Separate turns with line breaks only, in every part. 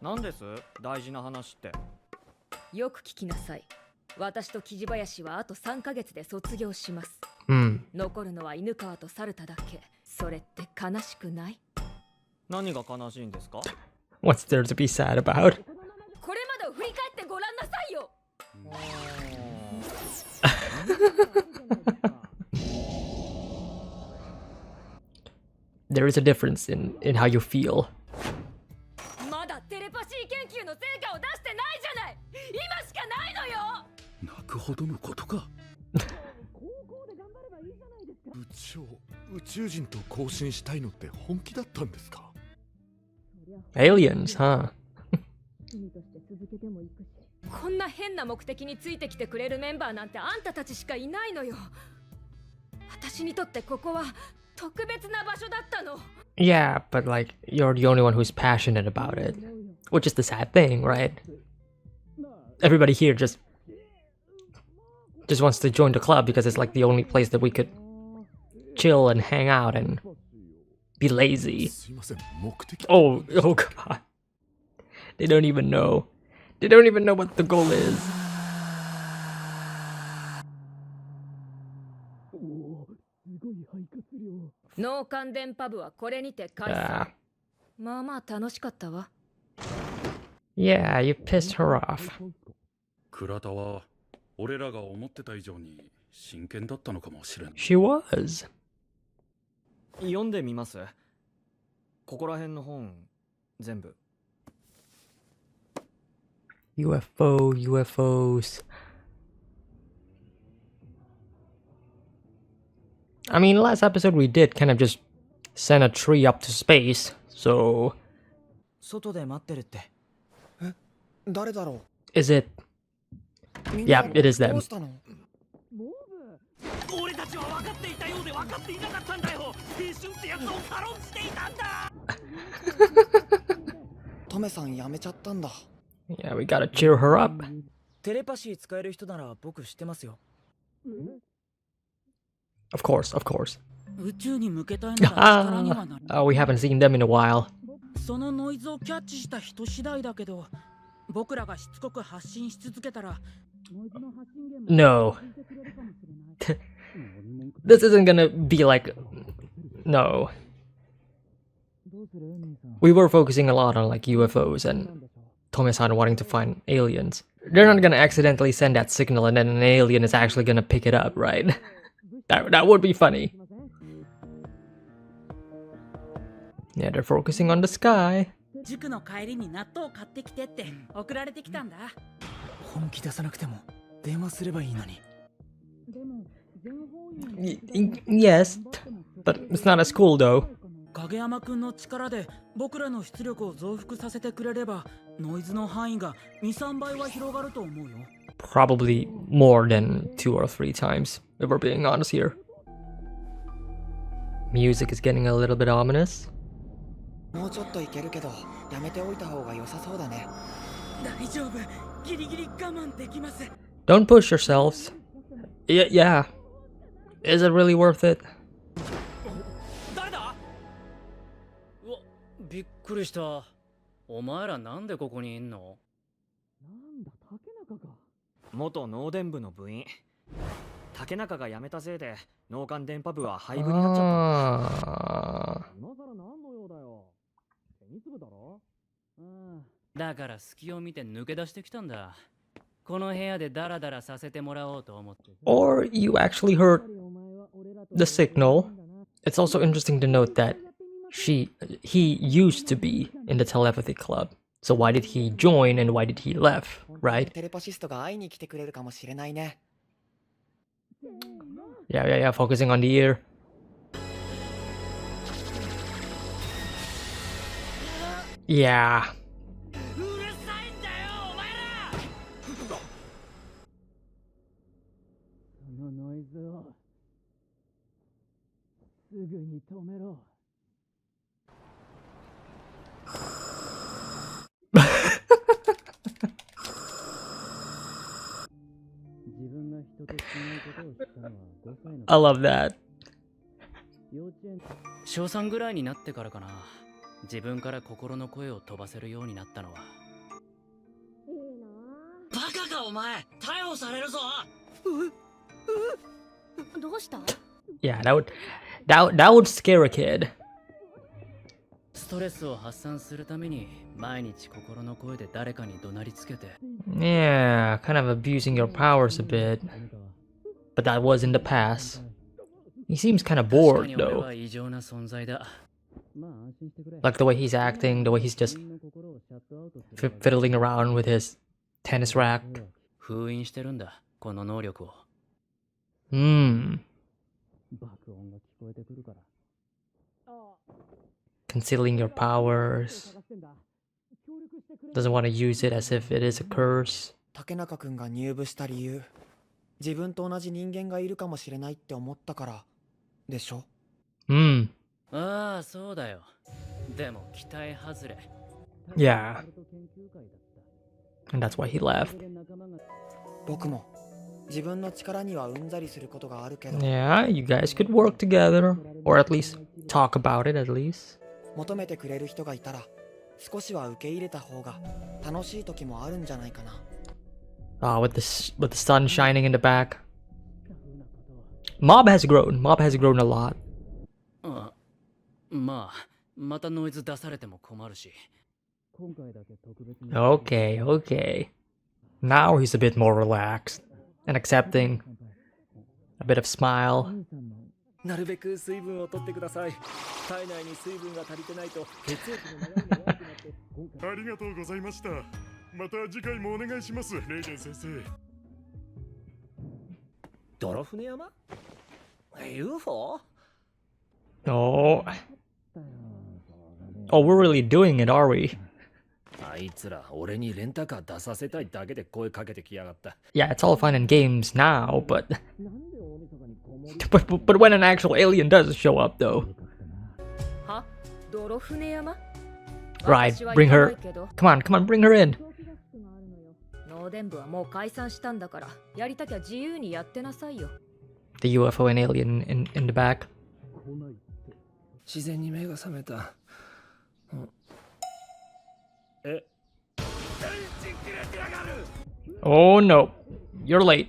何です？大事な話って。
よく聞きなさい。私と木地林はあと3ヶ月で卒業します。残るのは犬川と猿田だけ。それって悲しくない？
何が悲しいんですか？
What's there to be sad about?
これまでを振り返ってごらんなさいよ。
There is a difference in how you feel.
まだテレパシー研究の成果を出してないじゃない。今しかないのよ。
泣くほどのことか。部長、宇宙人と交信したいのって本気だったんですか？
Aliens, huh?
こんな変な目的についてきてくれるメンバーなんてあんたたちしかいないのよ。私にとってここは特別な場所だったの。
Yeah, but like, you're the only one who's passionate about it. Which is the sad thing, right? Everybody here just wants to join the club because it's like the only place that we could chill and hang out and be lazy. Oh god. They don't even know. They don't even know what the goal is.
脳幹電波部はこれにて解散。まあまあ楽しかったわ。
Yeah, you pissed her off.
倉田は俺らが思ってた以上に真剣だったのかもしれん。
She was.
読んでみます。ここら辺の本全部。
UFOs. I mean, last episode we did kind of just send a tree up to space, so...
外で待ってるって。
誰だろう?
Is it... Yeah, it is them.
俺たちは分かっていたようで分かっていなかったんだよ。青春ってやつを軽んじていたんだ。
トメさん辞めちゃったんだ。
Yeah, we gotta cheer her up.
テレパシー使える人なら僕知ってますよ。
Of course, of course.
宇宙に向けたいなら力にはなる。
Oh, we haven't seen them in a while.
そのノイズをキャッチした人次第だけど、僕らがしつこく発信し続けたら、ノイズの発信源も
No. This isn't gonna be like... No. We were focusing a lot on like UFOs and Tome-san wanting to find aliens. They're not gonna accidentally send that signal and then an alien is actually gonna pick it up, right? That would be funny. Yeah, they're focusing on the sky.
塾の帰りに納豆買ってきてって送られてきたんだ。本気出さなくても電話すればいいのに。
Yes, but it's not as cool though.
影山くんの力で僕らの出力を増幅させてくれればノイズの範囲が 2,3 倍は広がると思うよ。
Probably more than 2 or 3 times, if we're being honest here. Music is getting a little bit ominous.
もうちょっといけるけど、やめておいた方が良さそうだね。
大丈夫。ギリギリ我慢できます。
Don't push yourselves. Yeah. Is it really worth it?
誰だ？うわ、びっくりした。お前らなんでここにいんの？なんだ、竹中か。
元脳電部の部員。竹中が辞めたせいで脳幹電波部は廃部になっちゃったんだ。今更何の用だよ。テニス部だろ？
だから隙を見て抜け出してきたんだ。この部屋でダラダラさせてもらおうと思って。
Or you actually heard the signal. It's also interesting to note that he used to be in the telepathy club. So why did he join and why did he left, right?
テレパシストが会いに来てくれるかもしれないね。
Yeah, focusing on the ear. Yeah.
うるさいんだよ、お前ら。そのノイズをすぐに止めろ。
I love that.
小3ぐらいになってからかな。自分から心の声を飛ばせるようになったのは。
バカかお前、逮捕されるぞ。
どうした？
Yeah, that would scare a kid.
ストレスを発散するために毎日心の声で誰かに怒鳴りつけて。
Yeah, kind of abusing your powers a bit. But that was in the past. He seems kind of
確か
bored
に俺
though.
は異常な存在だ。まあ安心してくれ。
Like the way he's acting, the way he's just
自分の心をシャットアウトする
fiddling around with his tennis rack.
封印してるんだ、この能力を。
Hmm.
爆音が聞こえてくるから。
Concealing your powers. Doesn't want to use it as if it is a curse.
竹中くんが入部した理由、自分と同じ人間がいるかもしれないって思ったからでしょ。
Hmm.
ああ、そうだよ。でも期待外れ。
Yeah. And that's why he left.
僕も自分の力にはうんざりすることがあるけど、
Yeah, you guys could work together. Or at least talk about it at least.
求めてくれる人がいたら少しは受け入れた方が楽しい時もあるんじゃないかな。
Ah, with the sun shining in the back. Mob has grown. Mob has grown a lot.
あ、まあ、またノイズ出されても困るし。今回だけ特別に。
Okay, okay. Now he's a bit more relaxed and accepting. A bit of smile.
なるべく水分を取ってください。体内に水分が足りてないと血液の流れが悪くなって今回
ありがとうございました。また次回もお願いします、レイデン先生。
泥船山 UFO?
Oh. Oh, we're really doing it, are we?
あいつら俺にレンタカー出させたいだけで声かけてきやがった。
Yeah, it's all fun and games now, but but when an actual alien does show up, though,
は？泥船山？
right?
私は
Bring
行かな
her.
いけど
Come on, bring her in.
脳電部はもう解散したんだから、やりたきゃ自由にやってなさいよ。
The UFO and alien in the back.
自然に目が覚めた。え？
Oh no, you're late.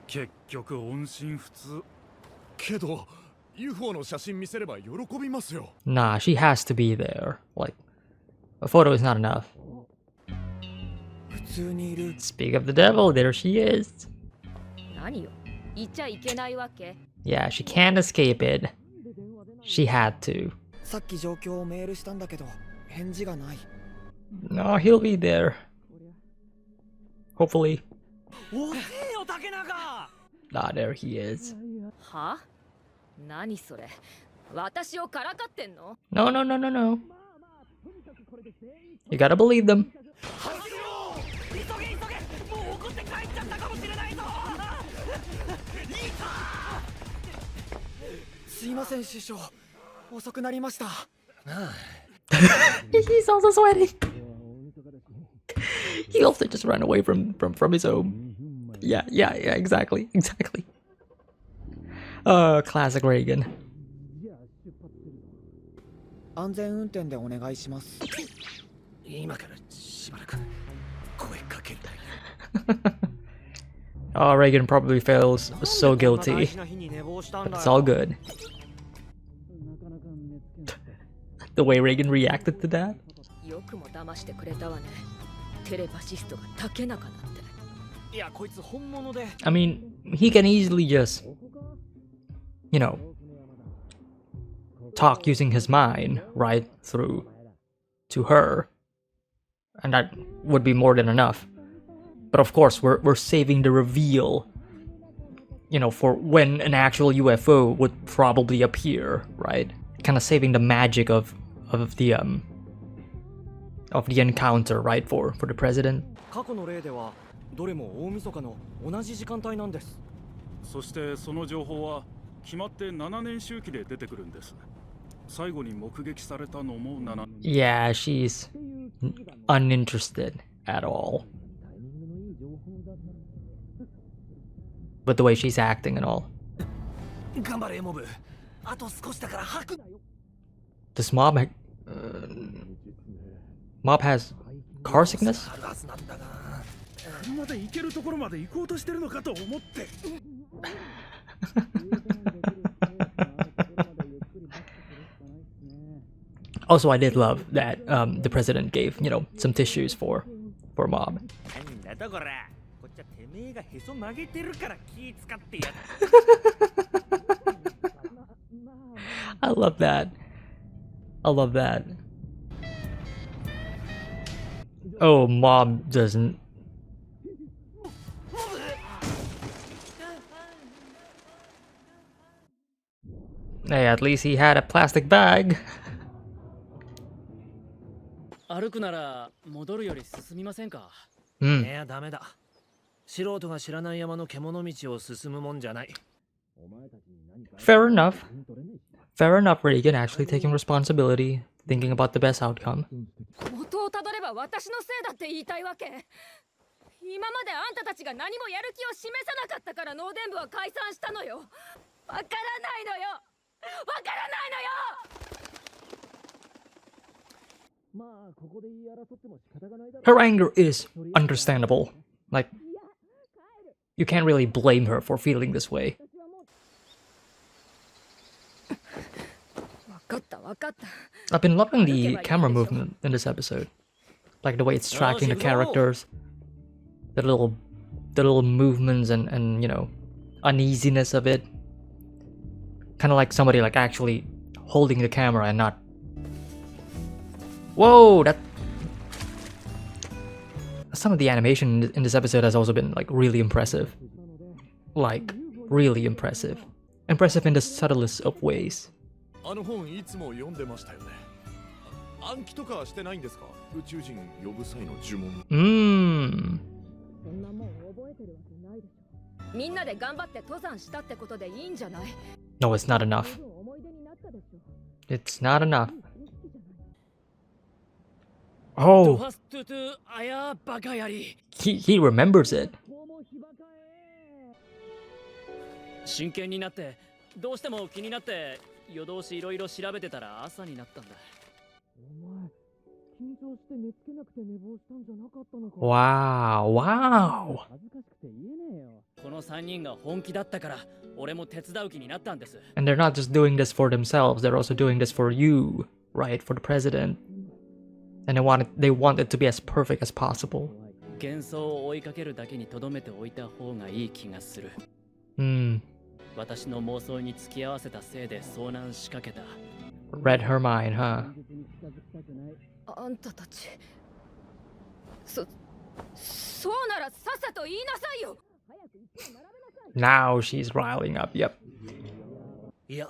結局音信不通。
けど UFO の写真見せれば喜びますよ。
Nah, she has to be there. Like, a photo is not enough.
普通にいる。
Speak of the devil, there she is.
何よ？言っちゃいけないわけ？
Yeah, she can't escape it. She had to.
さっき状況をメールしたんだけど返事がない。
No, he'll be there. Hopefully.
おせえよ竹中。
Ah, there he is.
は？何それ？私をからかってんの？
No, no, no, no, no. You gotta believe them.
急げ急げ、もう怒って帰っちゃったかもしれないぞ。
すいません師匠、遅くなりました。
He's also sweating. He also just ran away from his home. Yeah, exactly. Classic Reagan.
安全運転でお願いします。
今からしばらく声かける。
Oh, Reagan probably feels so guilty. But it's all good. The way Reagan reacted to that.
よくも騙してくれたわね。テレパシストが竹中なんて。
いやこいつ本物で。
I mean, he can easily just, you know, talk using his mind right through to her. And that would be more than enough. But of course, we're saving the reveal, you know, for when an actual UFO would probably appear, right? Kind of saving the magic of the encounter, right, for the president.
過去の例ではどれも大晦日の同じ時間帯なんです。
そしてその情報は決まって7年周期で出てくるんです。最後に目撃されたのも7。
Yeah, she's uninterested at all. But the way she's acting and all.
頑張れモブ。あと少しだから吐くなよ。
Does Mob Mob has car sickness?
車で行けるところまで行こうとしてるのかと思って。
Also, I did love that the president gave, you know, some tissues for Mob. I love that. I love that. Oh, Mob doesn't. Hey, at least he had a plastic bag.
歩くなら戻るより進みませんか。
いやダメだ。素人が知らない山の獣道を進むもんじゃない。
Fair enough. Fair enough, Reagan actually taking responsibility, thinking about the best outcome.
元をたどれば私のせいだって言いたいわけ。今まであんたたちが何もやる気を示さなかったからノーデン部は解散したのよ。わからないのよ。わからないのよ。
Her anger is understandable. Like, you can't really blame her for feeling this way.
わかったわかった。
I've been loving the camera movement in this episode. Like the way it's tracking the characters. The little movements and you know, uneasiness of it. Kind of like somebody like actually holding the camera and not. Whoa, that. Some of the animation in this episode has also been like really impressive. Like, really impressive. Impressive in the subtlest of ways.
あの本いつも読んでましたよね。暗記とかしてないんですか？宇宙人呼ぶ際の呪文。
そんなもん覚えてるわけないでしょ。みんなで頑張って登山したってことでいいんじゃない？
No, it's not enough. It's not enough. Oh, he remembers it.
真剣になってどうしても気になって夜通しいろいろ調べてたら朝になったんだ。
Wow, wow.
この3人が本気だったから俺も手伝う気になったんです。
And they're not just doing this for themselves, they're also doing this for you, right? For the president. And they want it to be as perfect as possible.
幻想を追いかけるだけにとどめておいた方がいい気がする。私の妄想に付き合わせたせいで遭難しかけた。
Read her mind, huh?
あんたたち。そうならさっさと言いなさいよ。
Now she's riling up, yep.
いや、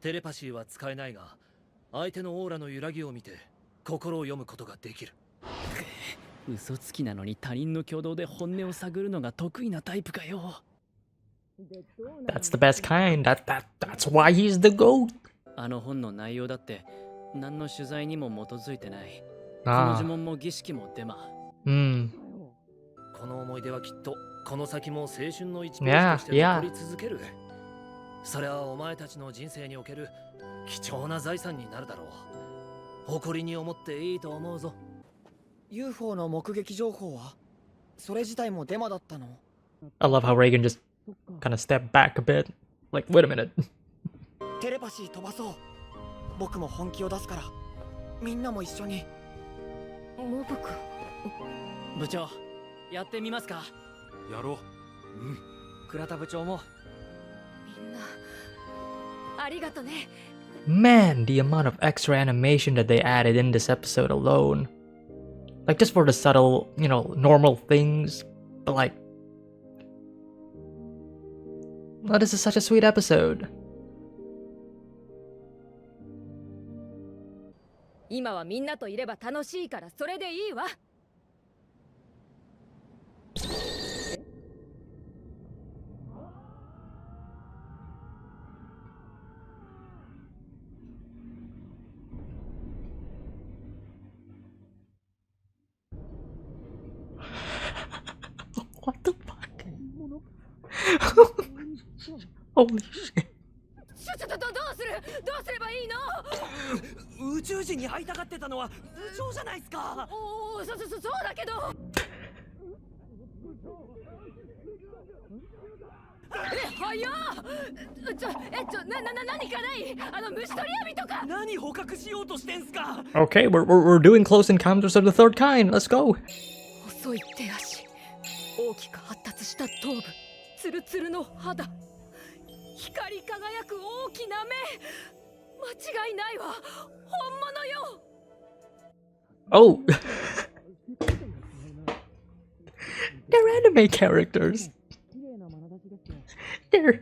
テレパシーは使えないが、相手のオーラの揺らぎを見て心を読むことができる。
嘘つきなのに他人の挙動で本音を探るのが得意なタイプかよ。
That's the best kind. That's why he's the GOAT.
あの本の内容だって何の取材にも基づいてない。この呪文も儀式もデマ。
この思い出はきっとこの先も青春の一ページとして残り続ける。それはお前たちの人生における貴重な財産になるだろう。誇りに思っていいと思うぞ。
UFO の目撃情報はそれ自体もデマだったの？
I love how Reagan just kind of stepped back a bit. Like, wait a minute.
テレパシー飛ばそう。僕も本気を出すから、みんなも一緒に。
モブ君。
部長、やってみますか？
やろう。
倉田部長も。
みんなありがとね。
Man, the amount of extra animation that they added in this episode alone. Like, just for the subtle, you know, normal things. But like... Oh, this is such a sweet episode.
今はみんなといれば楽しいからそれでいいわ。
What the fuck? Holy shit.
どうすればいいの？
宇宙
宙人に会いたがってたのは部長じゃないですか。
おお、そうだけど。早っ。何かない？虫取り網とか。
何捕獲しようとしてんすか。
Okay, we're doing close encounters of the third kind. Let's go.
細い手足、大きく発達した頭部、ツルツルの肌、光り輝く大きな目。間違いないわ。本物よ。
Oh. They're anime characters. They're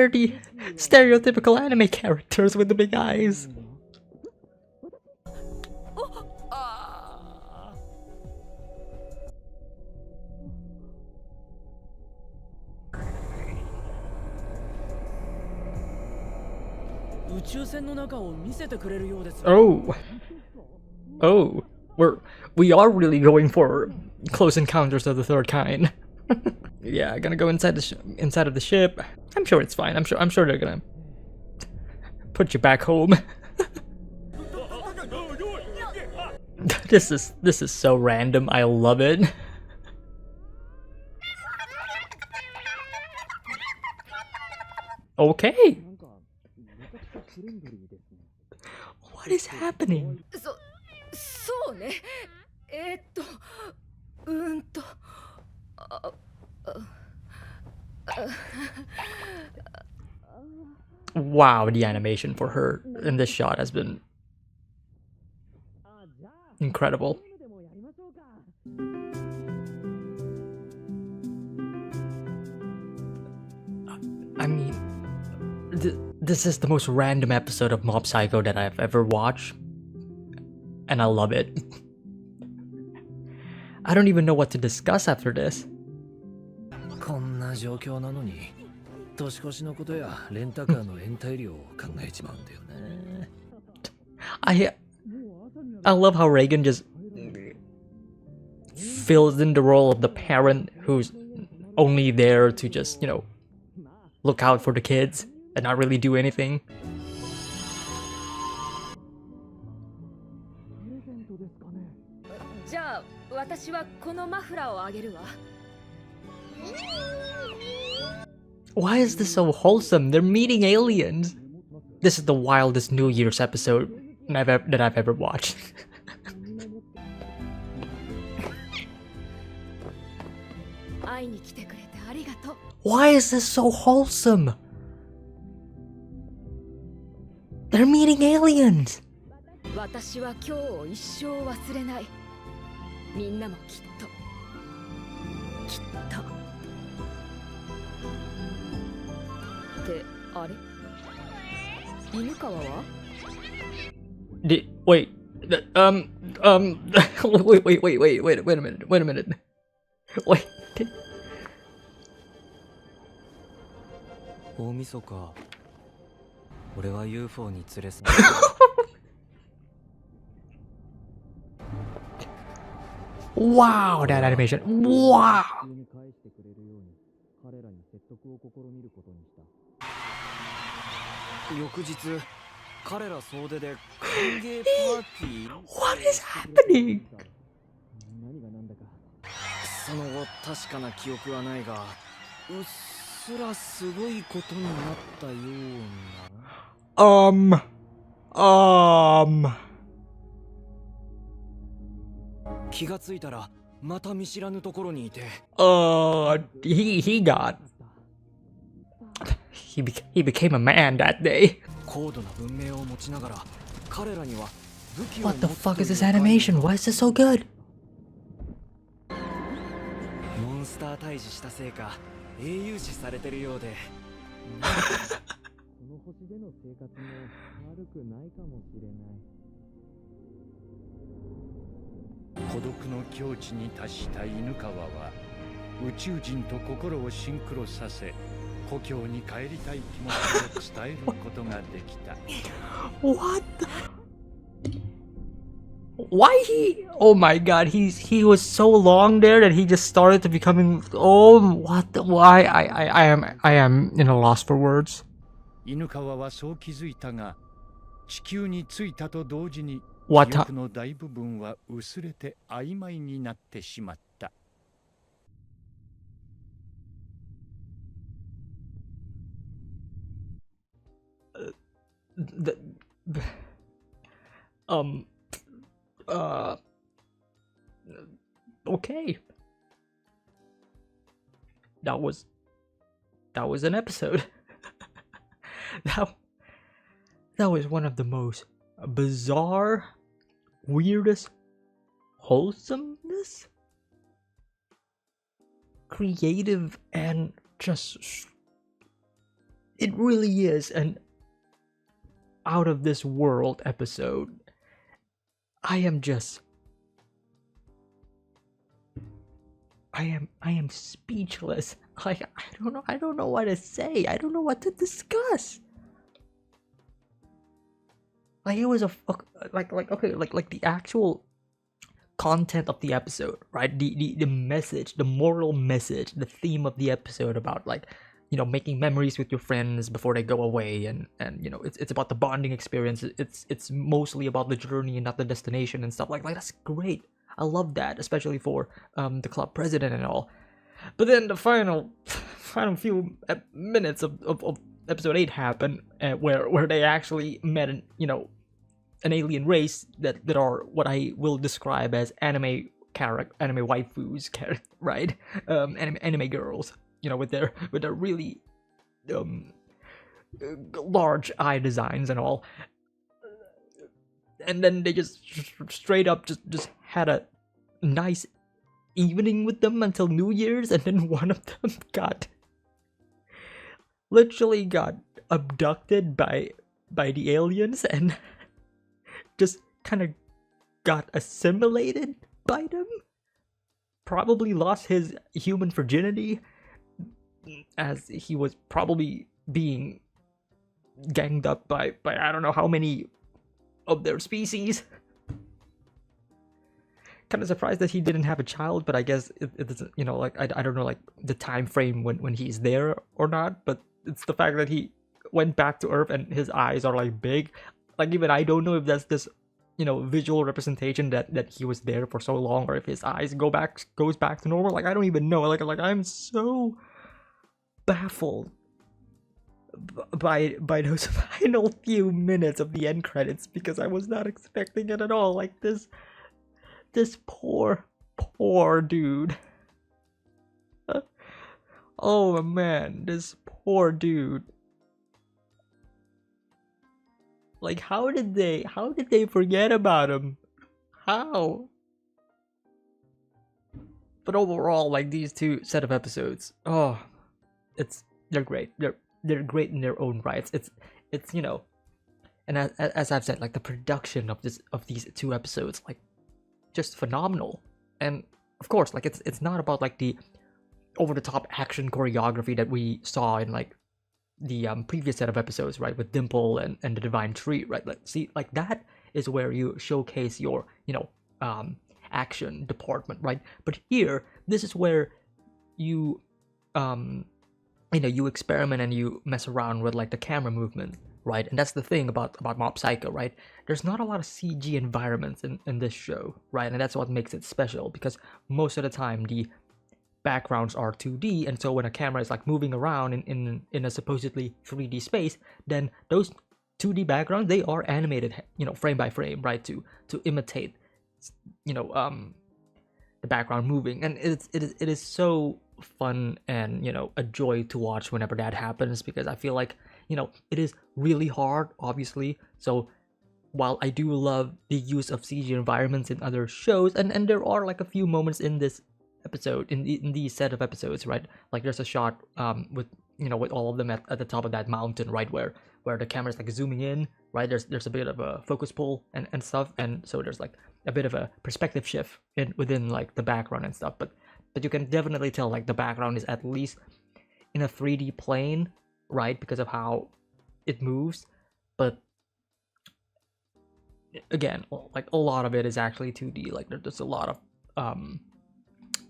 the stereotypical anime characters with the big eyes.
Ah.
宇宙船の中を見せてくれるようです。
Oh. We are really going for close encounters of the third kind. Yeah, gonna go inside of the ship. I'm sure it's fine. I'm sure they're gonna put you back home. This is so random. I love it. Okay. What is happening?
そうね。
Wow, the animation for her in this shot has been incredible. I mean, this is the most random episode of Mob Psycho that I've ever watched, and I love it. I don't even know what to discuss after this.
こんな状況なのに年越しのことやレンタカーの延滞料を考えちまうんだよね。
I love how Reagan just fills in the role of the parent who's only there to just, you know, look out for the kids and not really do anything.
じゃあ私はこのマフラーをあげるわ。
Why is this so wholesome? They're meeting aliens. This is the wildest New Year's episode that I've ever watched.
会いに来てくれてありがとう。
Why is this so wholesome? They're meeting aliens.
私は今日を一生忘れない。みんなもきっと。ってあれ？犬川は？
Wait, wait a minute. Wait.
大晦日、俺は UFO に連れ去
Wow, that animation. Wow.
に返してくれるように彼らに説得を試みることにした。翌日、彼ら総出で歓迎パーティー。
What is happening?
何がなんだか。その後確かな記憶はないが、うっすらすごいことになったような。気がついたらまた見知らぬところにいて。
He became a man that day.
高度な文明を持ちながら彼らには武器を持っている。
What the fuck is this animation? Why is this so good?
モンスター退治したせいか英雄視されてるようで。この星での生活も悪くないかもしれない。
孤独の境地に達した犬川は宇宙人と心をシンクロさせ故郷に帰りたい気持ちを伝えることができた。
What the? Why he? Oh my god, he was so long there that he just started to becoming. Oh, what? The, why? I am in a loss for words.
犬川はそう気づいたが地球に着いたと同時に
What
記憶の大部分は薄れて曖昧になってしまった。
the, um uh okay, that was an episode. that was one of the most bizarre, weirdest, wholesomeness, creative, and just it really is an out of this world episode. I am speechless. I don't know what to say. I don't know what to discuss. Like it was like the actual content of the episode, right? The message, the moral message, the theme of the episode about like, you know, making memories with your friends before they go away, and you know, it's about the bonding experience. It's mostly about the journey and not the destination and stuff like that's great. I love that, especially for the club president and all. But then the final few minutes of episode 8 happened, where they actually met an alien race that are what I will describe as anime waifus, right? Anime girls, you know, with their really large eye designs and all. And then they just straight up just had a nice evening with them until New Year's, and then one of them literally got abducted by the aliens and just kind of got assimilated by them. Probably lost his human virginity, as he was probably being ganged up by I don't know how many of their species. Kind of surprised that he didn't have a child, but I guess it's, you know, like I don't know like the time frame when he's there or not, but it's the fact that he went back to Earth and his eyes are like big. Like even I don't know if that's this, you know, visual representation that he was there for so long, or if his eyes goes back to normal. Like I don't even know. Like I'm so baffled by those final few minutes of the end credits, because I was not expecting it at all. Like this poor dude. Oh man, this poor dude. Like how did they forget about him? How? But overall, like these two set of episodes, oh, they're great. They're great in their own rights. It's you know, and as I've said, like the production of these two episodes, like just phenomenal. And of course, like it's not about like the over the top action choreography that we saw in like the previous set of episodes, right, with Dimple and the Divine Tree, right? Like see, like that is where you showcase your, you know, action department, right? But here, this is where you you know, you experiment and you mess around with like the camera movement, right? And that's the thing about Mob Psycho, right? There's not a lot of CG environments in this show, right? And that's what makes it special, because most of the time the backgrounds are 2D, and so when a camera is like moving around in a supposedly 3D space, then those 2D backgrounds, they are animated, you know, frame by frame, right, to imitate, you know, the background moving. And it is so fun and, you know, a joy to watch whenever that happens, because I feel like, you know, it is really hard, obviously. So while I do love the use of CG environments in other shows, and there are like a few moments in this episode, in these set of episodes, right? Like there's a shot with, you know, with all of them at the top of that mountain, right, where the camera's like zooming in, right? There's a bit of a focus pull and stuff, and so there's like a bit of a perspective shift within like the background and stuff, but you can definitely tell like the background is at least in a 3D plane, right, because of how it moves. But again, like a lot of it is actually 2D. Like there's a lot of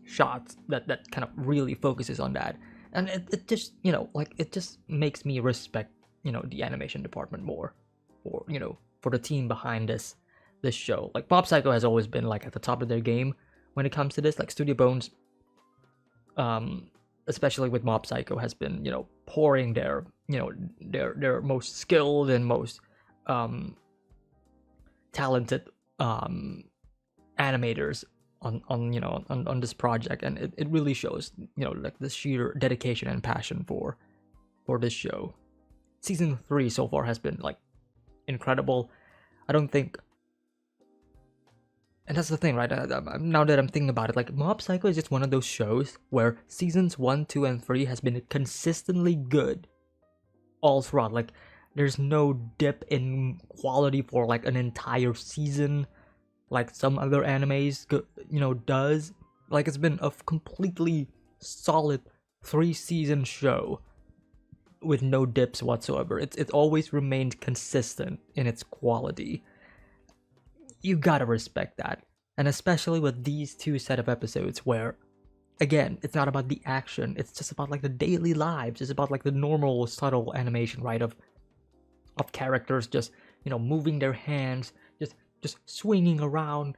shots that kind of really focuses on that, and it just, you know, like it just makes me respect, you know, the animation department more, or, you know, for the team behind this show. Like Mob Psycho has always been like at the top of their game when it comes to this. Like Studio Bones, especially with Mob Psycho, has been, you know, pouring their, you know, their most skilled and most talented animators on this project, and it really shows, you know, like the sheer dedication and passion for this show. Season 3 so far has been like incredible. I don't think, and that's the thing, right? Now that I'm thinking about it, like Mob Psycho is just one of those shows where seasons 1, 2, and 3 has been consistently good all throughout. Like there's no dip in quality for like an entire season, like some other animes, you know, does. Like it's been a completely solid 3-season show with no dips whatsoever. It always remained consistent in its quality. You gotta respect that. And especially with these 2 set of episodes where, again, it's not about the action, it's just about like the daily lives. It's about like the normal subtle animation, right, of characters just, you know, moving their hands, just swinging around.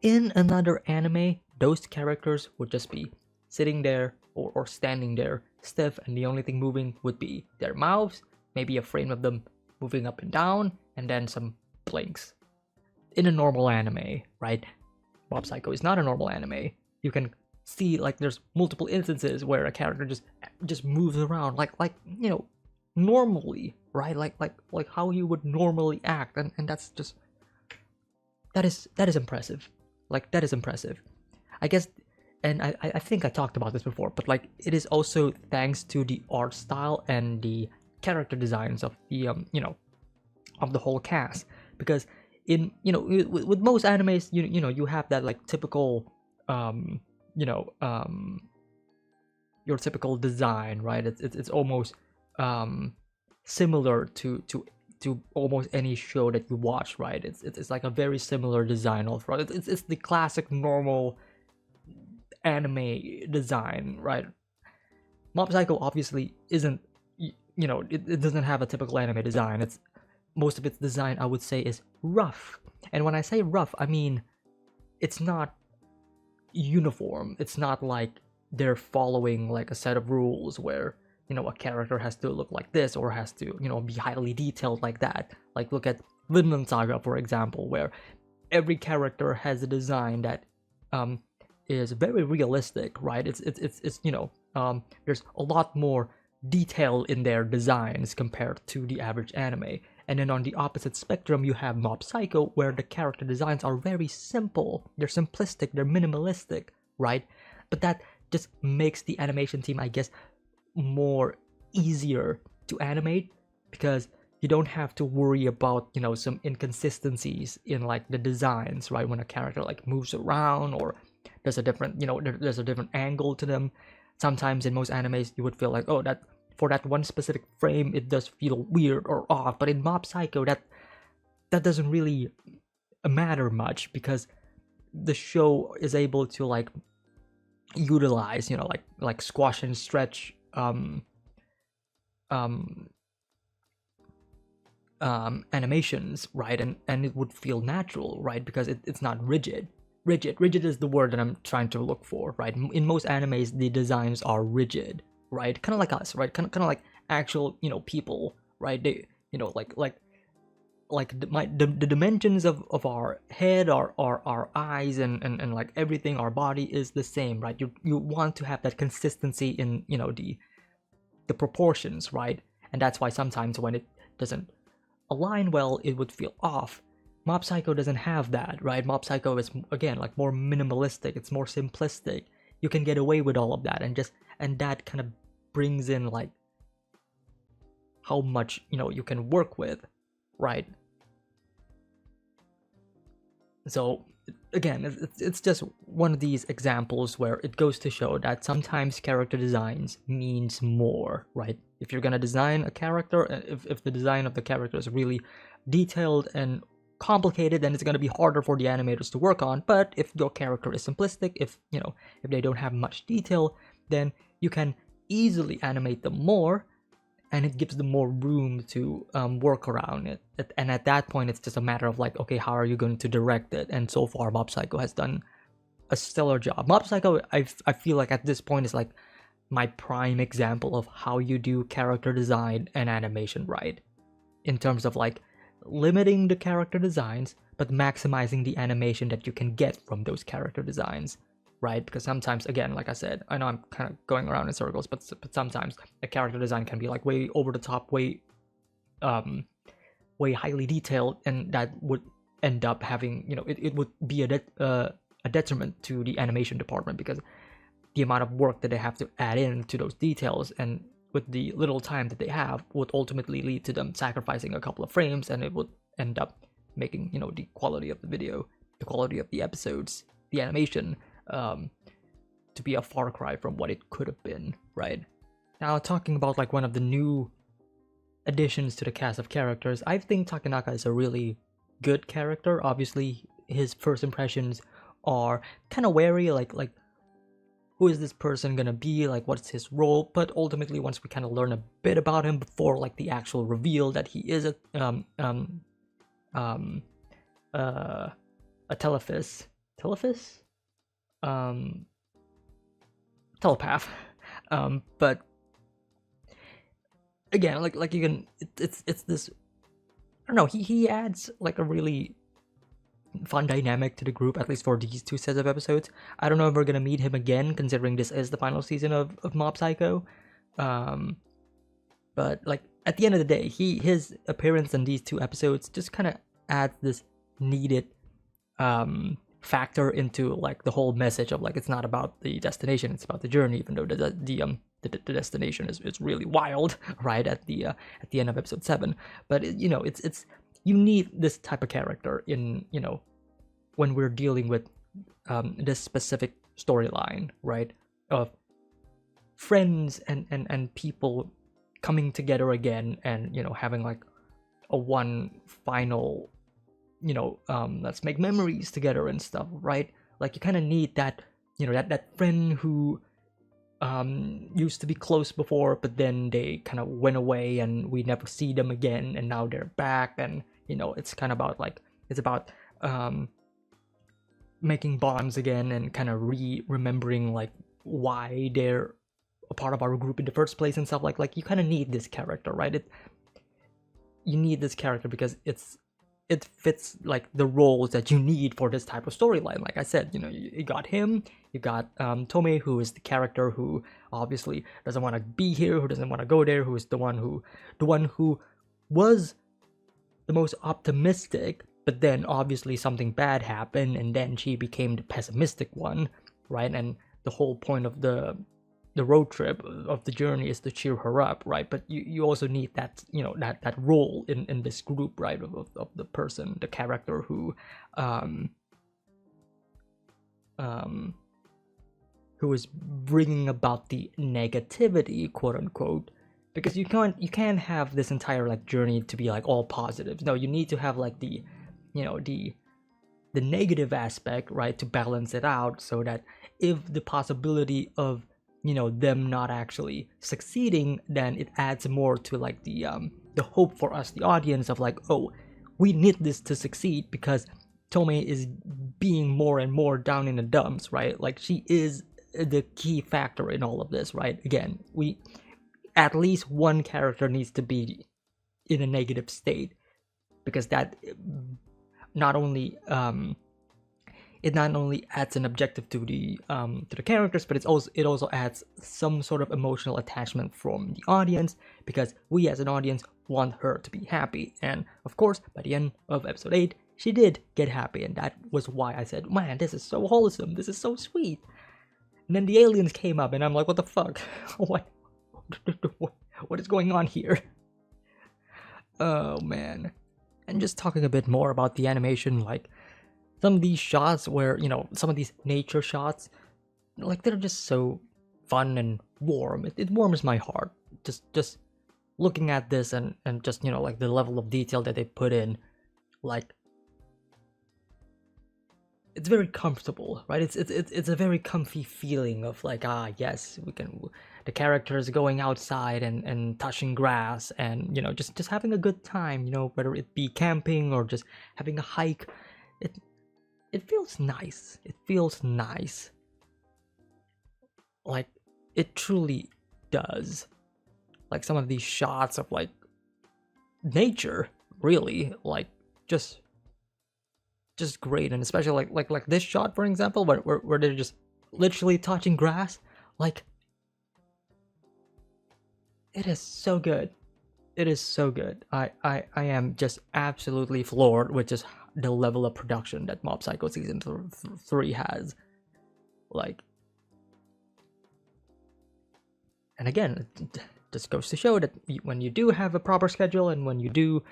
In another anime, those characters would just be sitting there or standing there stiff, and the only thing moving would be their mouths, maybe a frame of them moving up and down, and then some blinks. In a normal anime, right? Mob Psycho is not a normal anime. You can see like there's multiple instances where a character just moves around like you know, normally, right? Like how you would normally act, and that's just that is impressive. Like that is impressive. I guess, and I think I talked about this before, but like it is also thanks to the art style and the character designs of the you know, of the whole cast. Because in, you know, with most animes, you know, you have that like typical you know, your typical design, right? It's almost similar to almost any show that you watch, right? It's like a very similar design all throughout. It's the classic normal anime design, right? Mob Psycho obviously isn't, you know, it doesn't have a typical anime design. It's most of its design, I would say, is rough. And when I say rough, I mean it's not uniform. It's not like they're following like a set of rules where, you know, a character has to look like this or has to, you know, be highly detailed like that. Like look at Vinland Saga, for example, where every character has a design that is very realistic, right? It's you know, there's a lot more detail in their designs compared to the average anime. And then on the opposite spectrum, you have Mob Psycho, where the character designs are very simple. They're simplistic, they're minimalistic, right? But that just makes the animation team, I guess, more easier to animate, because you don't have to worry about, you know, some inconsistencies in like the designs, right? When a character like moves around or there's a different, you know, there's a different angle to them. Sometimes in most animes you would feel like, oh, that for that one specific frame it does feel weird or off, but in Mob Psycho that doesn't really matter much, because the show is able to like utilize, you know, like squash and stretch animations, right? And it would feel natural, right? Because it's not rigid. Rigid is the word that I'm trying to look for, right? In most animes, the designs are rigid, right? Kind of like us, right? Kind of like actual, you know, people, right? They, you know, like the dimensions of our head, our eyes, and like everything, our body is the same, right? You want to have that consistency in, you know, the proportions, right? And that's why sometimes when it doesn't align well, it would feel off. Mob Psycho doesn't have that, right? Mob Psycho is, again, like more minimalistic. It's more simplistic. You can get away with all of that, and that kind of brings in like how much, you know, you can work with, right? So again, it's just one of these examples where it goes to show that sometimes character designs means more, right? If you're gonna design a character, if the design of the character is really detailed and complicated, then it's gonna be harder for the animators to work on. But if your character is simplistic, if they don't have much detail, then you can easily animate them more, and it gives them more room to work around it. And at that point, it's just a matter of like, okay, how are you going to direct it? And so far, Mob Psycho has done a stellar job. Mob Psycho, I feel like at this point is like my prime example of how you do character design and animation right, in terms of like limiting the character designs but maximizing the animation that you can get from those character designs, right? Because sometimes, again, like I said, I know I'm kind of going around in circles, but sometimes a character design can be like way over the top, way highly detailed, and that would end up having, you know, it would be a detriment to the animation department, because the amount of work that they have to add in to those details and with the little time that they have would ultimately lead to them sacrificing a couple of frames, and it would end up making, you know, the quality of the video, the quality of the episodes, the animation to be a far cry from what it could have been, right? Now, talking about like one of the new additions to the cast of characters, I think Takenaka is a really good character. Obviously, his first impressions are kind of wary, like who is this person gonna be, like what's his role? But ultimately, once we kind of learn a bit about him before like the actual reveal that he is a telepath, but again, like you can, it's this, I don't know, he adds like a really fun dynamic to the group, at least for these two sets of episodes. I don't know if we're gonna meet him again, considering this is the final season of Mob Psycho, but like at the end of the day, his appearance in these two episodes just kind of adds this needed factor into like the whole message of like, it's not about the destination, it's about the journey, even though the destination is really wild right at the end of episode 7. But you know, it's you need this type of character in, you know, when we're dealing with this specific storyline, right, of friends and people coming together again, and, you know, having like a one final, you know, let's make memories together and stuff, right? Like you kind of need that, you know, that friend who used to be close before, but then they kind of went away and we never see them again, and now they're back, and you know, it's kind of about like, it's about making bonds again and kind of remembering like why they're a part of our group in the first place and stuff. Like you kind of need this character, right? You need this character because it fits like the roles that you need for this type of storyline. Like I said, you know, you got him, you got Tomei, who is the character who obviously doesn't want to be here, who doesn't want to go there, who is the one who was the most optimistic, but then obviously something bad happened, and then she became the pessimistic one, right? And the whole point of the road trip of the journey is to cheer her up, right? But you also need that, you know, that role in this group, right, of the person, the character who is bringing about the negativity, quote unquote, because you can't have this entire like journey to be like all positive. No, you need to have like the, you know, the negative aspect, right, to balance it out, so that if the possibility of, you know, them not actually succeeding, then it adds more to like the hope for us, the audience, of like, oh, we need this to succeed because Tomei is being more and more down in the dumps, right? Like she is the key factor in all of this, right? Again, at least one character needs to be in a negative state, because that not only it not only adds an objective to the characters, but it also adds some sort of emotional attachment from the audience, because we as an audience want her to be happy. And of course, by the end of episode 8, she did get happy, and that was why I said, man, this is so wholesome, this is so sweet. And then the aliens came up, and I'm like, what the fuck? What is going on here? Oh man. And just talking a bit more about the animation, like some of these shots where, you know, some of these nature shots, like they're just so fun and warm. It warms my heart just looking at this, and just, you know, like the level of detail that they put in. Like it's very comfortable, right? It's a very comfy feeling of like, ah, yes, we can. The characters going outside and touching grass and, you know, just having a good time, you know, whether it be camping or just having a hike. It feels nice. It feels nice. Like, it truly does. Like some of these shots of like nature, really, like just great. And especially like this shot, for example, where they're just literally touching grass. Like, it is so good. It is so good. I am just absolutely floored with just the level of production that Mob Psycho Season 3 has. Like, and again, it just goes to show that when you do have a proper schedule and when you do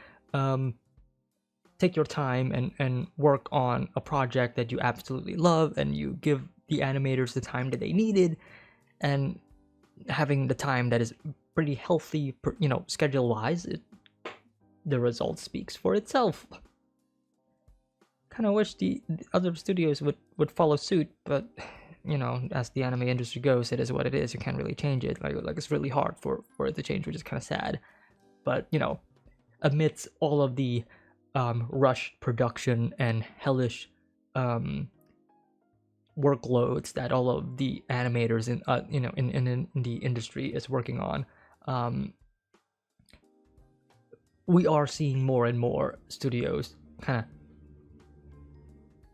take your time and work on a project that you absolutely love and you give the animators the time that they needed and having the time that is pretty healthy, you know, schedule-wise, the result speaks for itself. Kind of wish the other studios would follow suit, but you know, as the anime industry goes, it is what it is. You can't really change it. Like it's really hard for it to change, which is kind of sad. But you know, amidst all of the rushed production and hellish workloads that all of the animators in you know in the industry is working on, we are seeing more and more studios kind of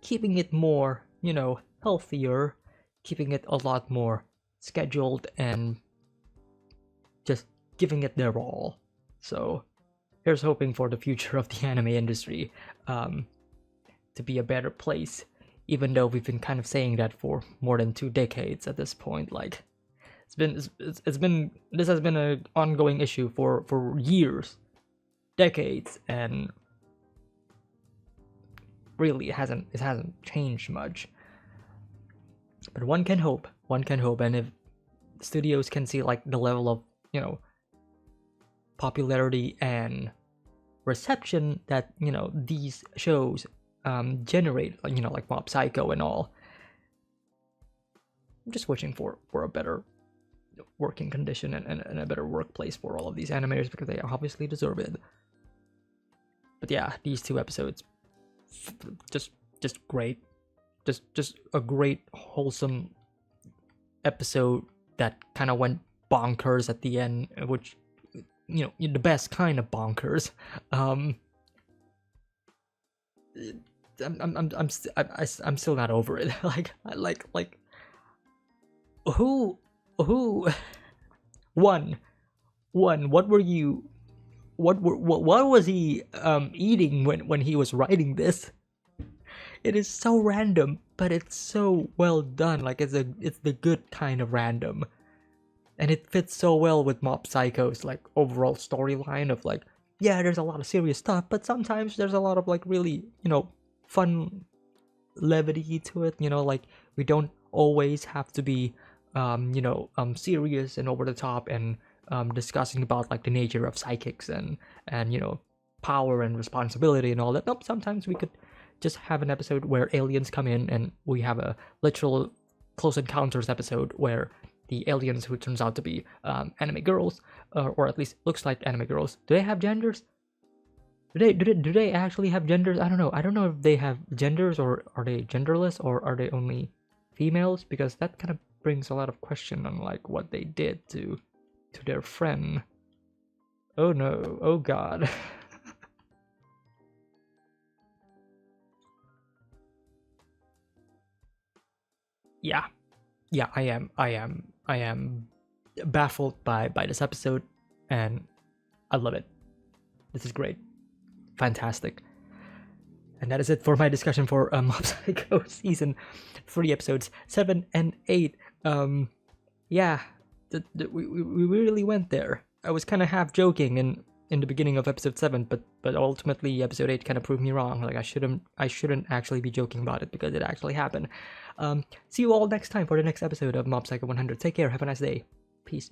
keeping it more, you know, healthier, keeping it a lot more scheduled and just giving it their all. So here's hoping for the future of the anime industry to be a better place, even though we've been kind of saying that for more than 2 decades at this point. Like, this has been an ongoing issue for years, decades, and really it hasn't changed much. But one can hope, and if studios can see like the level of, you know, popularity and reception that, you know, these shows generate, you know, like Mob Psycho and all, I'm just wishing for a better working condition and a better workplace for all of these animators, because they obviously deserve it. But yeah, these 2 episodes, just great. Just a great, wholesome episode that kind of went bonkers at the end, which, you know, the best kind of bonkers. I'm still not over it. like who one what were you, what was he eating when he was writing this? It is so random, but it's so well done. Like, it's the good kind of random, and it fits so well with Mob Psycho's like overall storyline of like, yeah, there's a lot of serious stuff, but sometimes there's a lot of like really, you know, fun levity to it. You know, like, we don't always have to be you know, serious and over the top and discussing about like the nature of psychics and you know, power and responsibility and all that. Nope, sometimes we could just have an episode where aliens come in and we have a literal Close Encounters episode where the aliens, who turns out to be anime girls, or at least looks like anime girls. Do they have genders? Do they actually have genders? I don't know. I don't know if they have genders, or are they genderless, or are they only females? Because that kind of brings a lot of question on like what they did to their friend. Oh no. Oh god. Yeah, I am baffled by this episode, and I love it. This is great, fantastic. And that is it for my discussion for Mob Psycho Season 3 episodes 7 and 8. Yeah, we really went there. I was kind of half joking in the beginning of episode 7, but ultimately episode 8 kind of proved me wrong. Like, I shouldn't actually be joking about it, because it actually happened. See you all next time for the next episode of Mob Psycho 100. Take care, have a nice day. Peace.